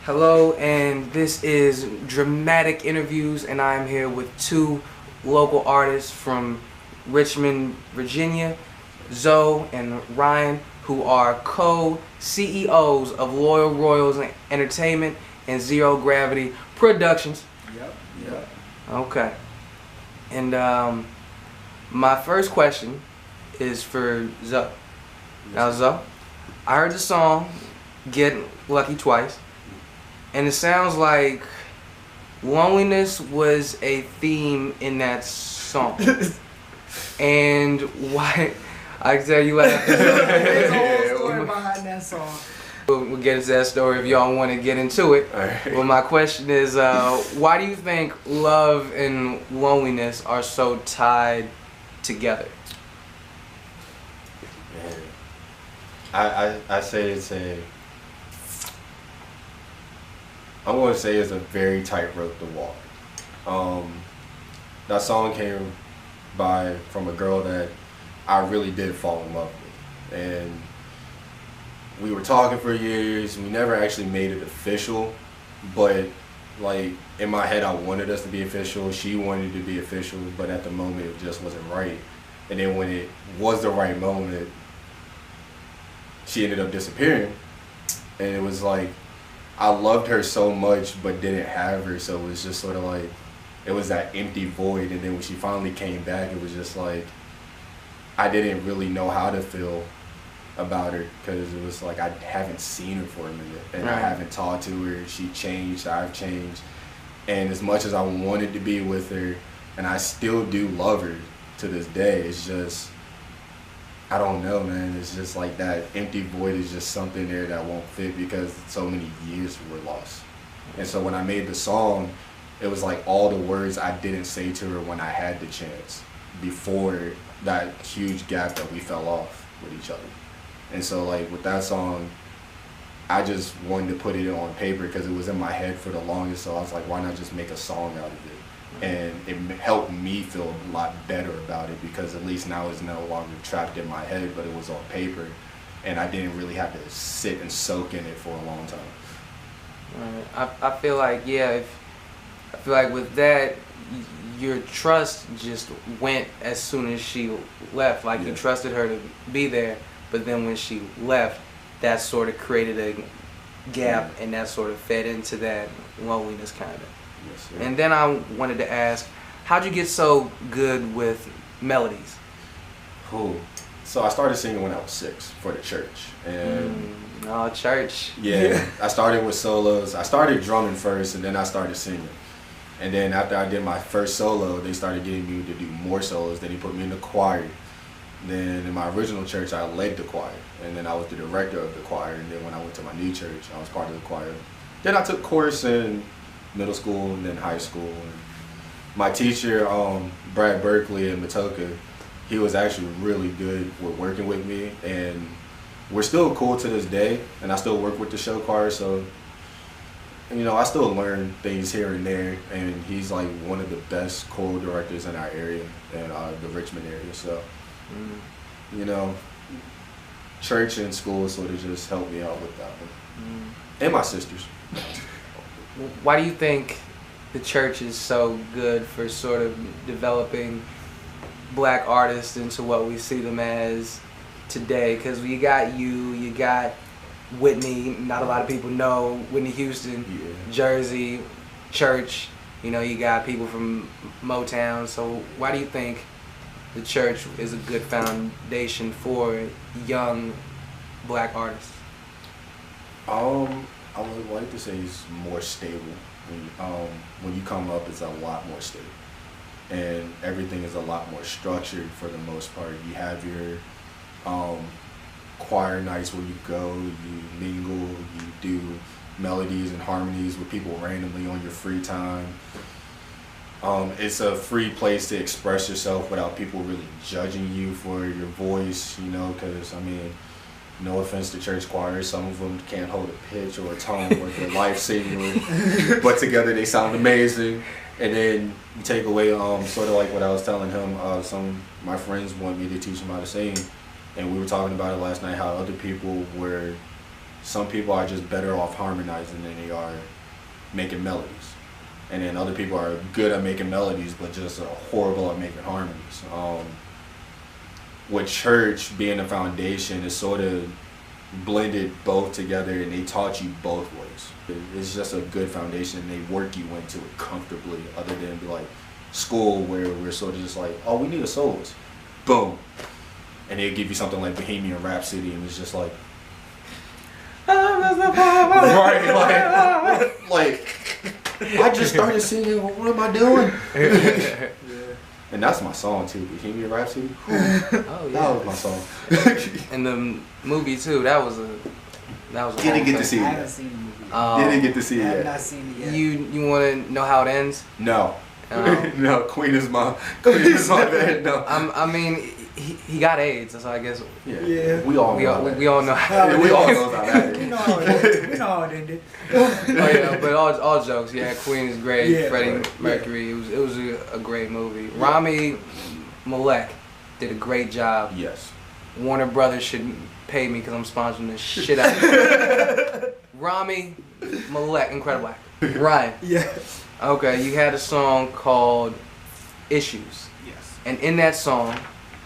Hello, and this is Dramatic Interviews, and I'm here with two local artists from Richmond, Virginia, Zoe and Ryan, who are co-CEOs of Loyal Royals Entertainment and Zero Gravity Productions. Yep. Okay. And my first question is for Zoe. Now, Zoe, I heard the song Get Lucky Twice, and it sounds like loneliness was a theme in that song. And why? I can tell you laugh. There's a whole story behind that song. We'll get into that story if y'all want to get into it. Right. Well, my question is, why do you think love and loneliness are so tied together? Man. I say I'm going to say it's a very tight rope to walk. That song came from a girl that I really did fall in love with, and we were talking for years. We never actually made it official, but like in my head I wanted us to be official. She wanted to be official, but at the moment it just wasn't right. And then when it was the right moment, she ended up disappearing. And it was like I loved her so much but didn't have her, so it was just sort of like it was that empty void. And then when she finally came back, it was just like I didn't really know how to feel about her, because it was like I haven't seen her for a minute, and right. I haven't talked to her. She changed, I've changed, and as much as I wanted to be with her, and I still do love her to this day, it's just, I don't know, man. It's just like that empty void is just something there that won't fit, because so many years were lost. And so when I made the song, it was like all the words I didn't say to her when I had the chance, before that huge gap that we fell off with each other. And so like with that song, I just wanted to put it on paper because it was in my head for the longest, so I was like, why not just make a song out of it? And it helped me feel a lot better about it, because at least now it's no longer trapped in my head, but it was on paper, and I didn't really have to sit and soak in it for a long time. Right. I feel like, yeah, I feel like with that, your trust just went as soon as she left. Like, yeah. You trusted her to be there, but then when she left, that sort of created a gap, yeah. and that sort of fed into that loneliness, kind of. Yes, sir. And then I wanted to ask, how'd you get so good with melodies? Cool. So I started singing when I was 6 for the church, and Church. yeah, I started with solos. I started drumming first, and then I started singing. And then after I did my first solo, they started getting me to do more solos. Then he put me in the choir. Then in my original church, I led the choir, and then I was the director of the choir. And then when I went to my new church, I was part of the choir. Then I took course in middle school and then high school. And my teacher, Brad Berkeley in Matoka, he was actually really good with working with me, and we're still cool to this day. And I still work with the show choir, so you know, I still learn things here and there, and he's like one of the best choral directors in our area, in the Richmond area. So, you know, church and school sort of just helped me out with that one. And my sisters. Why do you think the church is so good for sort of developing black artists into what we see them as today? Because you got Whitney, not a lot of people know Whitney Houston, Yeah. Jersey, church, you know, you got people from Motown. So why do you think the church is a good foundation for young black artists? I would like to say it's more stable. When you come up, it's a lot more stable, and everything is a lot more structured for the most part. You have your choir nights where you go, you mingle, you do melodies and harmonies with people randomly on your free time. It's a free place to express yourself without people really judging you for your voice, you know, because I mean, no offense to church choirs, some of them can't hold a pitch or a tone worth their life singing, but together they sound amazing. And then you take away sort of like what I was telling him, some of my friends want me to teach them how to sing, and we were talking about it last night, how other people were some people are just better off harmonizing than they are making melodies. And then other people are good at making melodies, but just horrible at making harmonies. With church being a foundation, it sort of blended both together, and they taught you both ways. It's just a good foundation, and they work you into it comfortably, other than be like school where we're sort of just like, oh, we need a soloist. Boom. And they'll give you something like Bohemian Rhapsody, and it's just like, right, like I just started singing, what am I doing? Yeah. And that's my song too, Bohemian Rhapsody. Oh yeah. That was my song. And the movie too. That was a. Didn't get to see I it haven't yet. seen the movie. Didn't get to see I it have yet. not seen it yet. You want to know how it ends? No. Um, No, Queen is my bad. No. I mean, he got AIDS, so I guess Yeah. We all we know all, that. we all know. Yeah, we all know how that We is. know how it ended. We know how it ended. Oh yeah, but all jokes. Yeah, Queen is great. Yeah, Freddie right. Mercury. It was a great movie. Rami Malek did a great job. Yes. Warner Brothers should pay me because I'm sponsoring this shit out of it. Rami Malek, incredible actor. Ryan. Yes. Okay, you had a song called Issues. Yes. And in that song,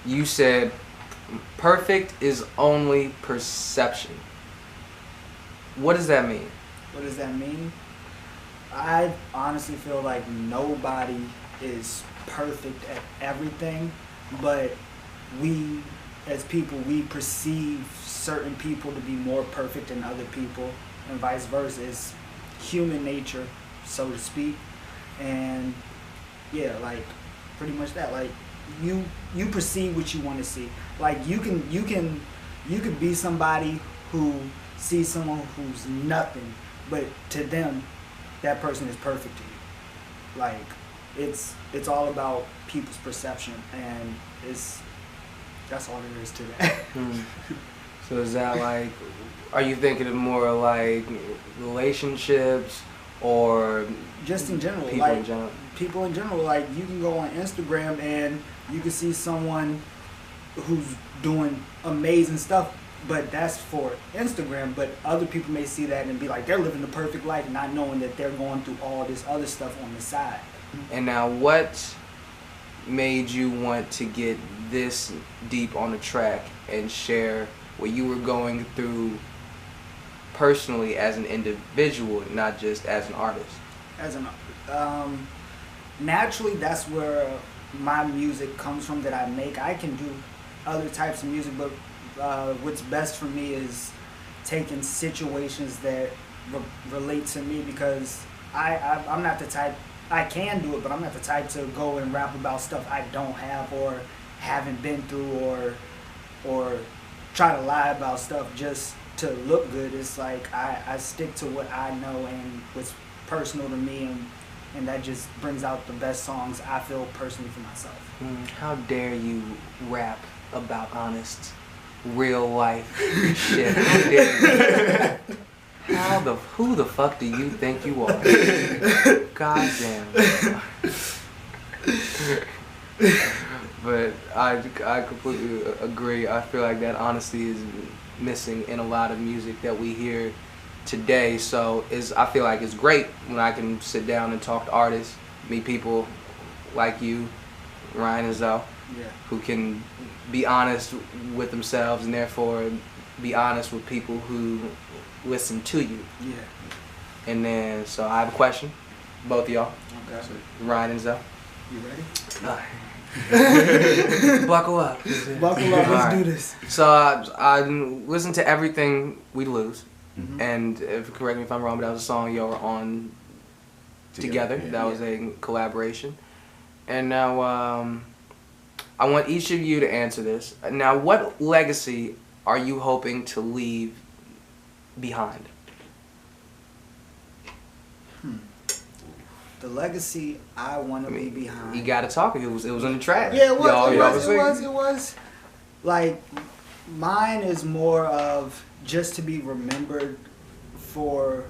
you said, perfect is only perception. What does that mean? What does that mean? I honestly feel like nobody is perfect at everything, but we, as people, we perceive certain people to be more perfect than other people, and vice versa. It's human nature, so to speak. And yeah, like pretty much that. Like you perceive what you want to see. Like you could be somebody who sees someone who's nothing, but to them, that person is perfect to you. Like it's all about people's perception, and that's all there is to that. So is that like, are you thinking of more like relationships or Just in general, people like in general? people in general, like you can go on Instagram and you can see someone who's doing amazing stuff, but that's for Instagram. But other people may see that and be like, they're living the perfect life, not knowing that they're going through all this other stuff on the side. And now what made you want to get this deep on the track and share what you were going through personally as an individual, not just as an artist? As an naturally, that's where my music comes from that I make. I can do other types of music, but what's best for me is taking situations that relate to me, because I'm not the type, I can do it, but I'm not the type to go and rap about stuff I don't have or haven't been through, or try to lie about stuff just to look good. It's like I stick to what I know and what's personal to me, and that just brings out the best songs I feel personally for myself. How dare you rap about honest, real life shit? How dare you? Who the fuck do you think you are? Goddamn. But I completely agree. I feel like that honesty is missing in a lot of music that we hear today. So I feel like it's great when I can sit down and talk to artists, meet people like you, Ryan and Zoe, who can be honest with themselves and therefore be honest with people who listen to you. Yeah. And then, so I have a question, both of y'all, Okay. Ryan and Zoe. You ready? Buckle up. Buckle up. Let's Alright. do this. So I listened to Everything We Lose, Mhm. and correct me if I'm wrong, but that was a song y'all were on together. Yeah. That was a collaboration. And now I want each of you to answer this. Now, what legacy are you hoping to leave behind? The legacy I want I to mean, be behind. You got to talk. It was on the track. Yeah, it was. Y'all It was. Like, mine is more of just to be remembered for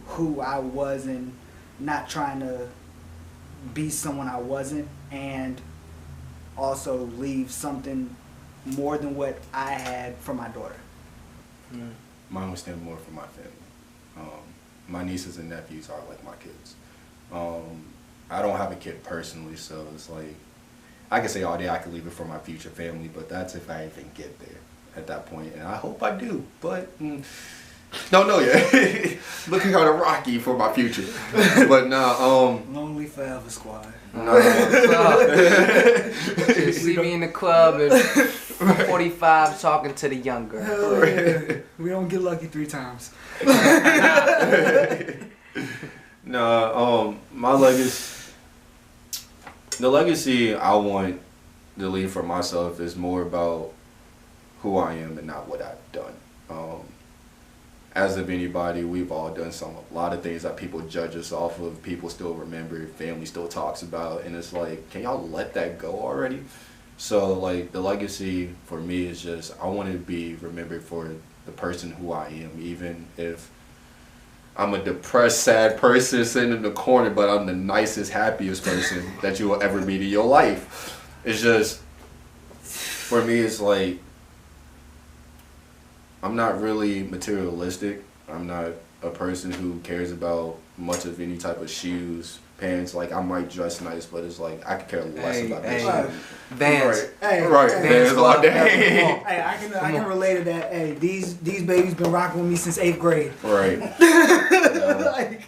who I was and not trying to be someone I wasn't, and also leave something more than what I had for my daughter. Mine would stand more for my family. My nieces and nephews are like my kids. I don't have a kid personally, so it's like, I can say all day I could leave it for my future family, but that's if I even get there at that point, and I hope I do, but don't know yet. Looking kind of rocky for my future, but nah. Lonely forever, squad. No. You see me in the club at 45 talking to the young girl. Hell yeah. We don't get lucky 3 times. No, my legacy, the legacy I want to leave for myself is more about who I am and not what I've done. As of anybody, we've all done a lot of things that people judge us off of, people still remember, family still talks about, and it's like, can y'all let that go already? So like the legacy for me is just, I want to be remembered for the person who I am, even if I'm a depressed, sad person sitting in the corner, but I'm the nicest, happiest person that you will ever meet in your life. It's just, for me, it's like, I'm not really materialistic. I'm not a person who cares about much of any type of shoes, pants. Like, I might dress nice, but it's like, I could care less about this shit. Vans. Right, Vans all day. Hey, I can relate to that. Hey, these babies been rocking with me since 8th grade. Right. Like,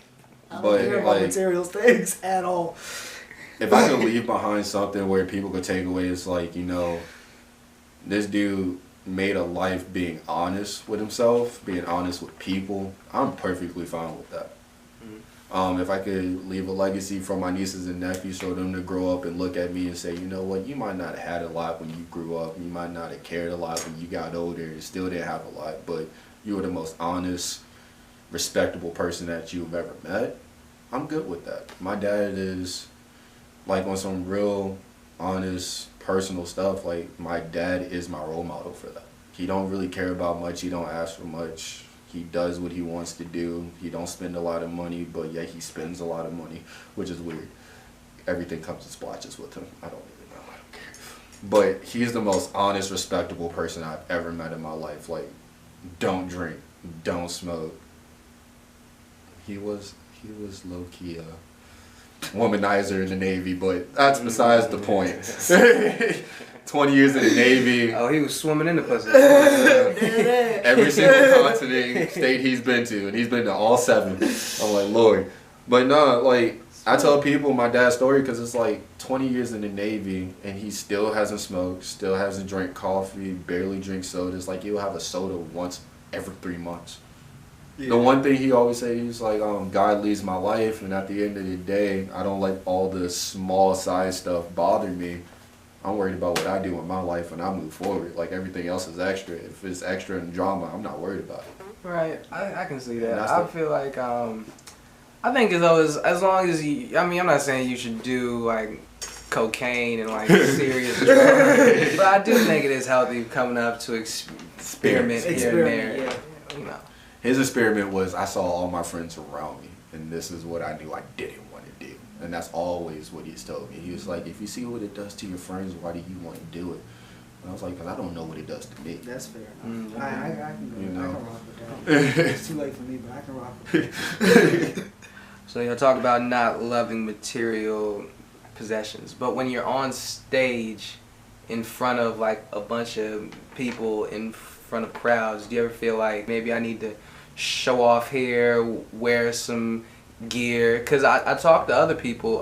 I don't care about like, material things at all. if I could leave behind something where people could take away, it's like, you know, this dude made a life being honest with himself, being honest with people. I'm perfectly fine with that. If I could leave a legacy for my nieces and nephews, so them to grow up and look at me and say, you know what, you might not have had a lot when you grew up, you might not have cared a lot when you got older, and still didn't have a lot, but you were the most honest, respectable person that you've ever met. I'm good with that. My dad is like on some real honest personal stuff. Like, my dad is my role model for that. He don't really care about much, he don't ask for much, he does what he wants to do. He don't spend a lot of money, but yet he spends a lot of money, which is weird. Everything comes in splotches with him. I don't even know, I don't care. But he's the most honest, respectable person I've ever met in my life. Like, don't drink, don't smoke. He was low-key womanizer in the Navy, but that's besides the point. 20 years in the Navy. Oh, he was swimming in the pussy. Every single continent state he's been to, and he's been to all 7. I'm like, Lord. But no, like, I tell people my dad's story because it's like 20 years in the Navy, and he still hasn't smoked, still hasn't drank coffee, barely drinks sodas. Like, he'll have a soda once every 3 months. Yeah. The one thing he always say, he's like, God leads my life, and at the end of the day, I don't let all the small side stuff bother me. I'm worried about what I do in my life when I move forward. Like, everything else is extra. If it's extra and drama, I'm not worried about it. Right, I can see that. I feel like, I think as long as you, I mean, I'm not saying you should do, like, cocaine and, like, serious drugs, but I do think it is healthy coming up to experiment here and there, yeah. You know. His experiment was, I saw all my friends around me, and this is what I knew I didn't want to do. And that's always what he's told me. He was like, if you see what it does to your friends, why do you want to do it? And I was like, because I don't know what it does to me. That's fair enough. Mm-hmm. I can go. You know? I can rock with that. It's too late for me, but I can rock with that. So you'll talk about not loving material possessions, but when you're on stage in front of like a bunch of people, in front of crowds, do you ever feel like maybe I need to show off here, wear some gear? Because I talk to other people,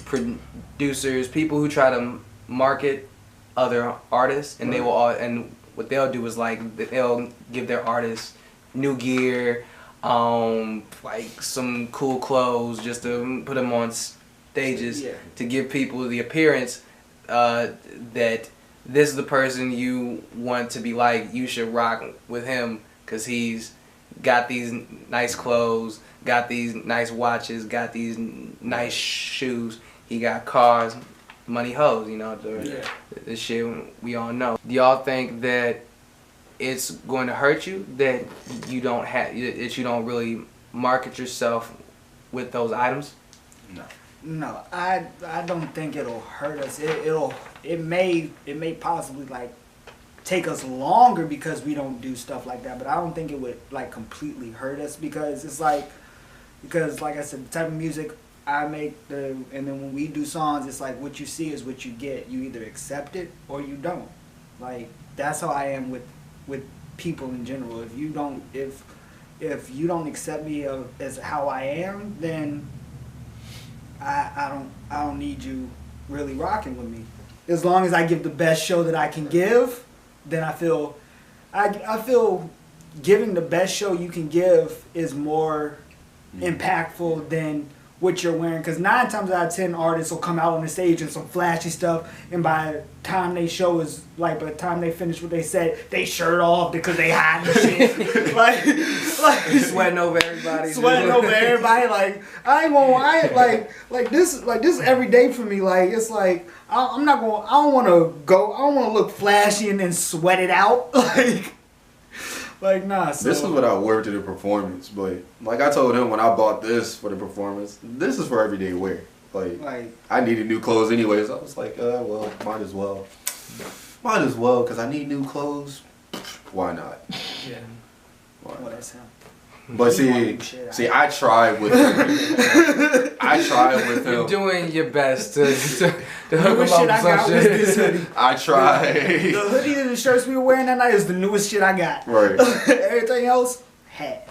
producers, people who try to market other artists, and they will all, and what they'll do is like they'll give their artists new gear, like some cool clothes, just to put them on stages, to give people the appearance that this is the person you want to be like. You should rock with him because he's got these nice clothes, got these nice watches, got these nice shoes. He got cars, money, hoes. You know, the shit we all know. Do y'all think that it's going to hurt you that you don't really market yourself with those items? No, I don't think it'll hurt us. It may possibly like take us longer because we don't do stuff like that. But I don't think it would like completely hurt us because it's like I said, the type of music I make, and then when we do songs, it's like what you see is what you get. You either accept it or you don't. Like that's how I am with people in general. If you don't accept me as how I am, then I don't need you really rocking with me. As long as I give the best show that I can give, then I feel giving the best show you can give is more impactful than what you're wearing. Because 9 times out of 10 artists will come out on the stage in some flashy stuff, and by the time they finish what they said, they shirt off because they hot and shit. like sweating over everybody. Like like this every day for me. Like it's like I don't want to look flashy and then sweat it out. Like nah. So. This is what I wore to the performance, but like I told him when I bought this for the performance, this is for everyday wear. Like I needed new clothes anyways. I was like, well, might as well, because I need new clothes. Why not? Yeah. Well, that's him. But see, I tried with him. You're doing your best to hook him up shit I with got some was shit. this hoodie. I tried. The hoodie and the shirts we were wearing that night is the newest shit I got. Right. Everything else, hat.